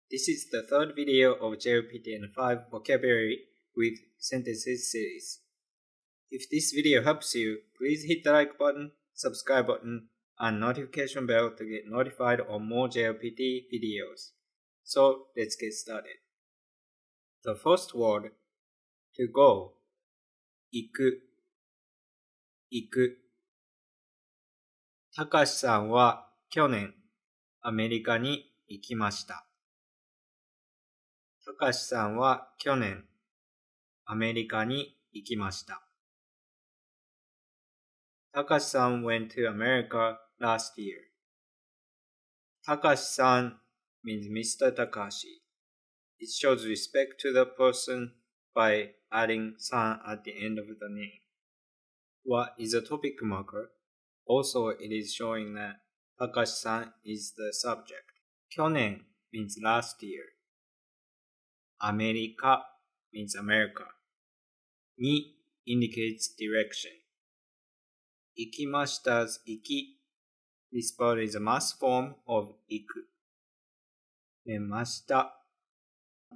This is the third video of JLPT N5 Vocabulary with Sentences series. If this video helps you, please hit the like button, subscribe button, and notification bell to get notified on more JLPT videos. So let's get started. The first word, to go, 行く、行く。たかしさんは去年アメリカに行きました。たかしさんは去年アメリカに行きました。たかしさん went to America last year. たかしさん means Mr. Takashi. It shows respect to the person by adding san at the end of the name. Wa is a topic marker. Also, it is showing that Takashi-san is the subject. 去年 means last year. アメリカ means America. に indicates direction. 行きました's 行き. This part is a must form of 行く。寝ました。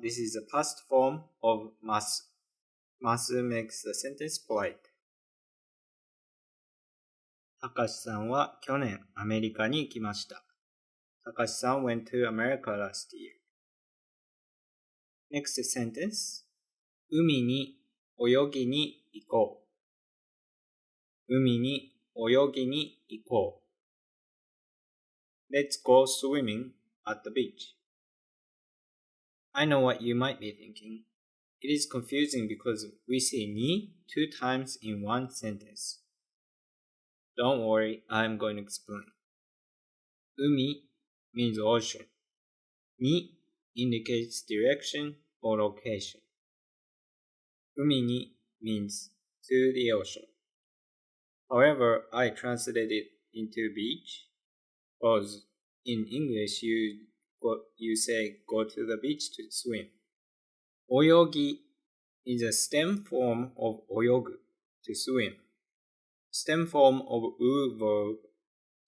This is a past form of ます。ます makes the sentence polite. たかしさんは去年アメリカに行きました。たかしさん went to America last year. Next sentence. 海に泳ぎに行こう。海に泳ぎに行こう。Let's go swimming at the beach. I know what you might be thinking. It is confusing because we say に two times in one sentence.Don't worry, I'm going to explain. 海 means ocean. に indicates direction or location. 海に means to the ocean. However, I translated it into beach because in English you say go to the beach to swim. 泳ぎ is a stem form of 泳ぐ to swim.Stem form of u verb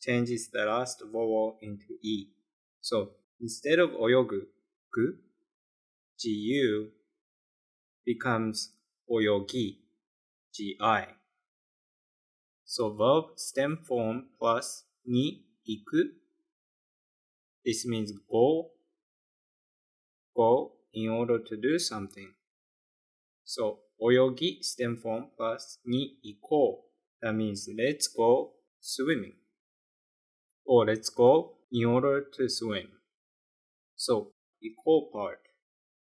changes the last vowel into e. So instead of 泳ぐ, gu, gu becomes 泳ぎ, gi. So verb stem form plus に行く. This means go in order to do something. So 泳ぎ stem form plus に行こう. That means let's go swimming. Or let's go in order to swim. So, 行こう part.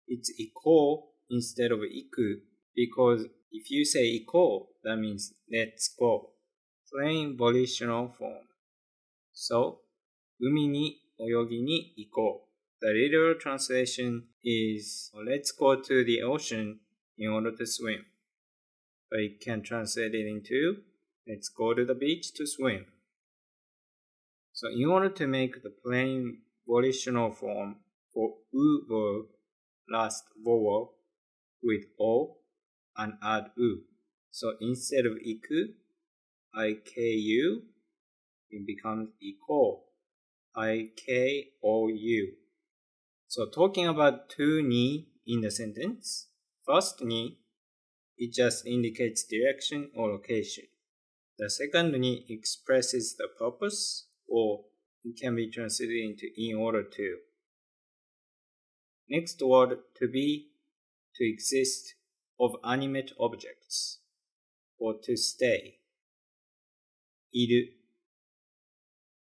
It's 行こう instead of 行く because if you say 行こう, that means let's go. Plain volitional form. So, 海に泳ぎに行こう. The literal translation is let's go to the ocean in order to swim. But you can translate it into let's go to the beach to swim. So in order to make the plain volitional form for u verb last vowel with o and add u. So instead of iku, iku, it becomes iko, ikou. So talking about two ni in the sentence, first ni, it just indicates direction or location.The second ni expresses the purpose, or it can be translated into in order to. Next word, to be, to exist of animate objects, or to stay. いる、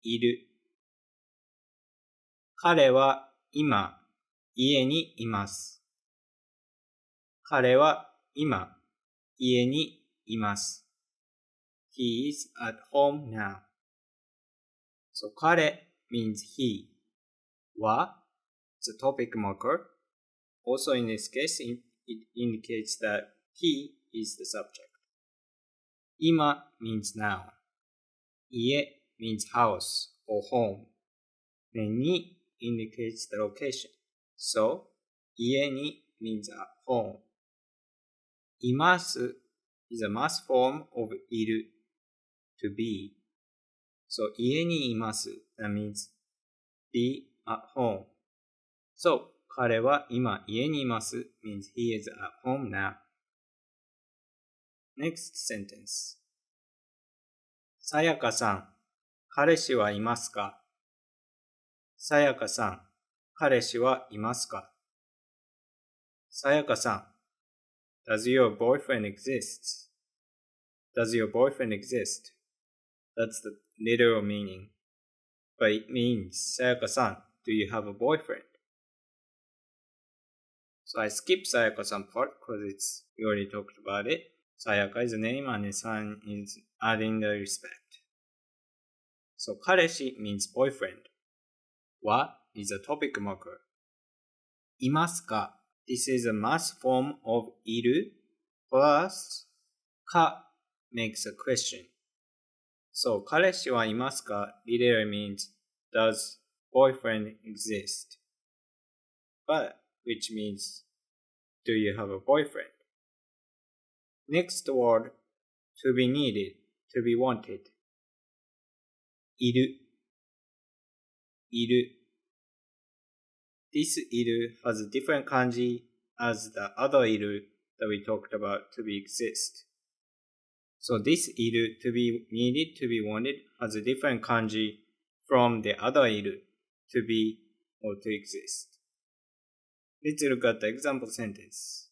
いる。彼は今、家にいます。彼は今、家にいます。He is at home now. So 彼 means he. は is a topic marker. Also in this case, it indicates that he is the subject. 今 means now. 家 means house or home. And に indicates the location. So 家に means at home. います is a must form of いる. To be. So 家にいます that means be at home. So, 彼は今家にいます means he is at home now. Next sentence. さやかさん、彼氏はいますか？さやかさん、彼氏はいますか？さやかさん、Does your boyfriend exist? Does your boyfriend exist? That's the literal meaning. But it means, さやかさん, do you have a boyfriend? So I skip さやかさん part because we already talked about it. さやか is a name and san is adding the respect. So 彼氏 means boyfriend. は is a topic marker. いますか? This is a mass form of いる plus か makes a question. So 彼氏はいますか literally means does boyfriend exist? But which means do you have a boyfriend? Next word to be needed, to be wanted. いる いる This いる has a different kanji as the other いる that we talked about to be exist. So this いる to be needed, to be wanted has a different kanji from the other いる to be or to exist. Let's look at the example sentence.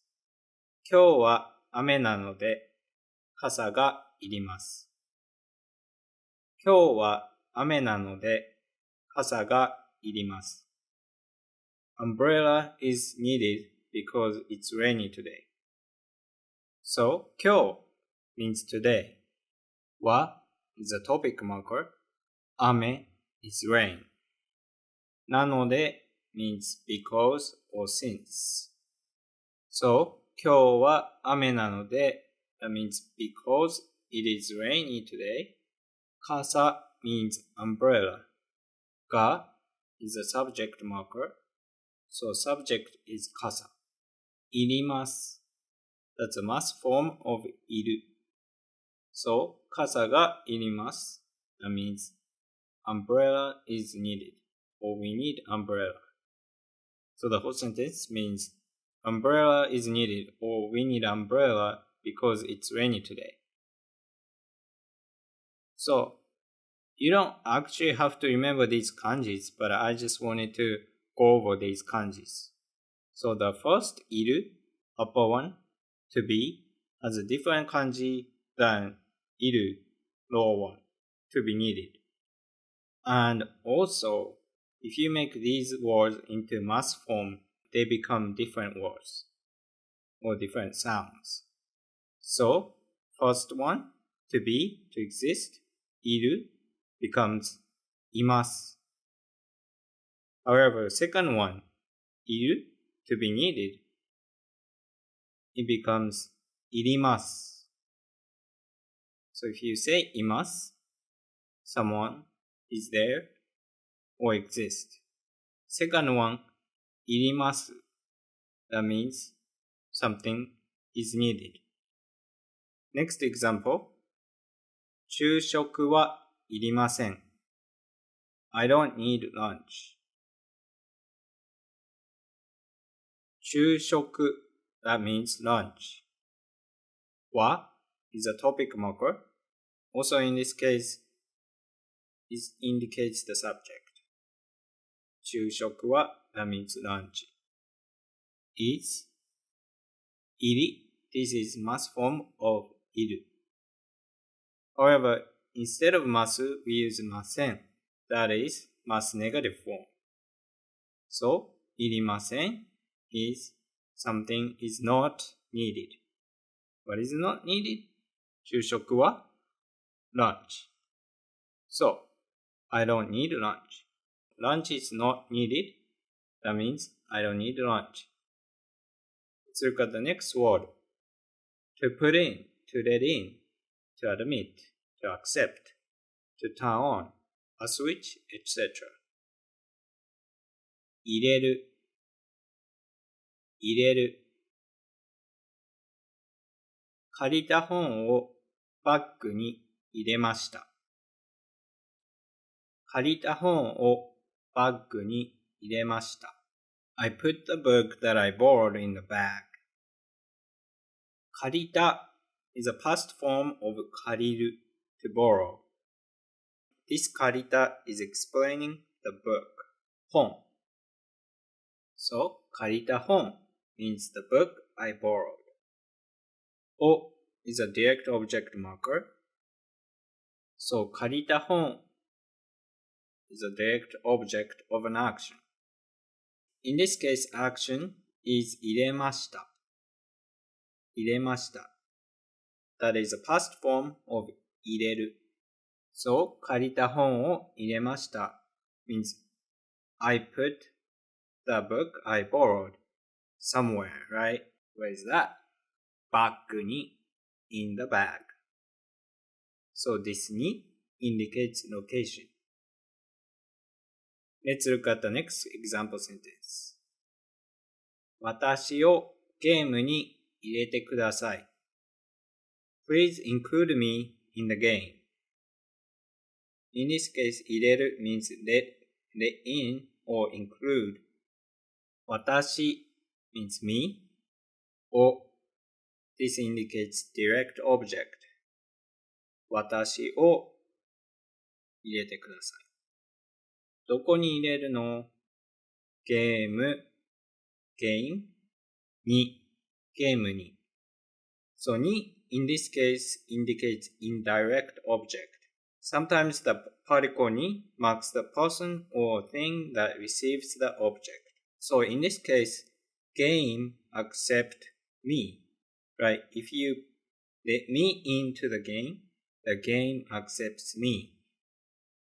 今日は雨なので傘がいります。今日は雨なので傘がいります。Umbrella is needed because it's rainy today. So, 今日 means today. は is a topic marker. 雨 is rain. なので means because or since. So, 今日は雨なので that means because it is rainy today. 傘 means umbrella. が is a subject marker. So subject is 傘。いります。That's a mass form of いる。So 傘がいります。That means umbrella is needed. Or we need umbrella. So the whole sentence means umbrella is needed or we need umbrella because it's rainy today. So you don't actually have to remember these kanjis, but I just wanted to go over these kanjis. So the first いる upper one to be has a different kanji than いる lower one to be needed. And also, if you make these words into mass form, they become different words or different sounds. So, first one to be, to exist, いる becomes います。However, second one, いる to be needed, it becomes いります。So if you say います, someone is there or exist. Second one, いります. That means something is needed. Next example, 昼食はいりません. I don't need lunch. 昼食 that means lunch. は is a topic marker. Also in this case, it indicates the subject. 昼食は that means lunch. Is いり this is mass form of いる. However, instead of ます we use ません. That is mass negative form. So, いりません is something is not needed. What is not needed? 昼食は lunch. So, I don't need lunch. Lunch is not needed. That means I don't need lunch. Let's look at the next word. To put in, to let in, to admit, to accept, to turn on, a switch, etc. 入れる入れる借りた本をバッグに入れました。借りた本をバッグに入れました。I put the book that I borrowed in the bag. 借りた is a past form of 借りる to borrow. This 借りた is explaining the book. 本 So, 借りた本 means the book I borrowed. お is a direct object marker. So, 借りた本 is a direct object of an action. In this case, action is 入れました。入れました。That is a past form of 入れる。So, 借りた本を入れました means I put the book I borrowed somewhere, right? Where is that? バッグに in the bag. So, this に indicates location. Let's look at the next example sentence. 私をゲームに入れてください。Please include me in the game. In this case, 入れる means let in or include. 私 means me. を This indicates direct object. 私を入れてください。どこに入れるの？ゲーム、game に、ゲームに。So に in this case indicates indirect object. Sometimes the particle に marks the person or thing that receives the object. So in this case, game accept me. Right? If you let me into the game accepts me.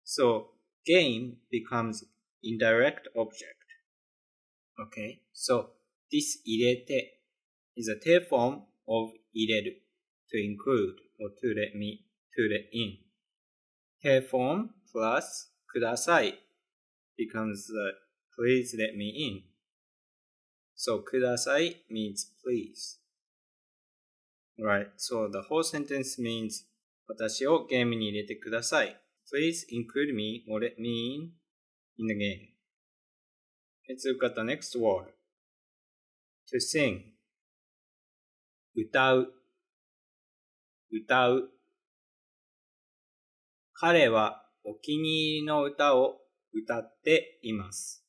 So game becomes indirect object. Okay, so this 入れて is a tail form of 入れる to include or to let in. Tail form plus ください becomes the please let me in. So ください means please. Right, so the whole sentence means 私をゲームに入れてください。Please include me or let me in the game. Let's look at the next word. To sing. 歌う。歌う。彼はお気に入りの歌を歌っています。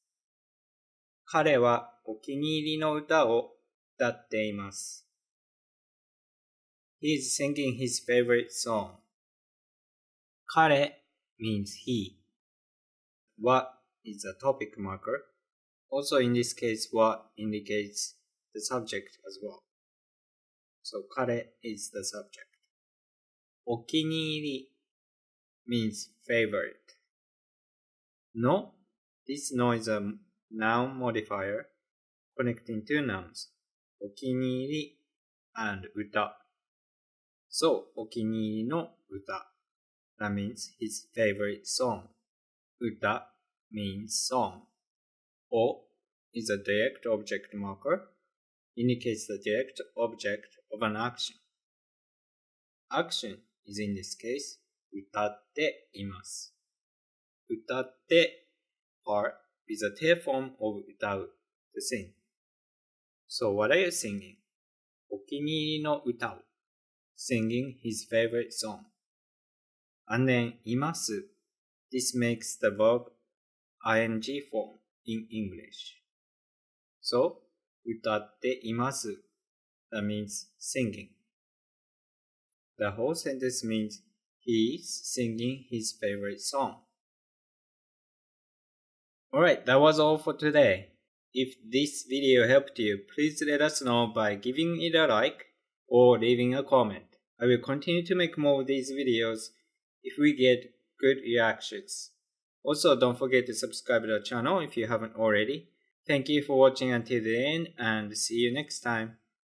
彼はお気に入りの歌を歌っています。He is singing his favorite song. 彼 means he. What is a topic marker. Also in this case, what indicates the subject as well. So 彼 is the subject. お気に入り means favorite. No, this no is a noun modifier connecting two nouns. お気に入り and 歌. So お気に入りの歌. That means his favorite song. 歌 means song. O is a direct object marker, indicates the direct object of an action. Action is in this case 歌っています。歌って part is a tail form of 歌う to sing. So what are you singing? お気に入りの歌を singing his favorite song. And then います This makes the verb ing form in English. So 歌っています That means singing. The whole sentence means he is singing his favorite song. Alright, that was all for today. If this video helped you, please let us know by giving it a like or leaving a comment. I will continue to make more of these videos if we get good reactions. Also, don't forget to subscribe to the channel if you haven't already. Thank you for watching until the end and see you next time.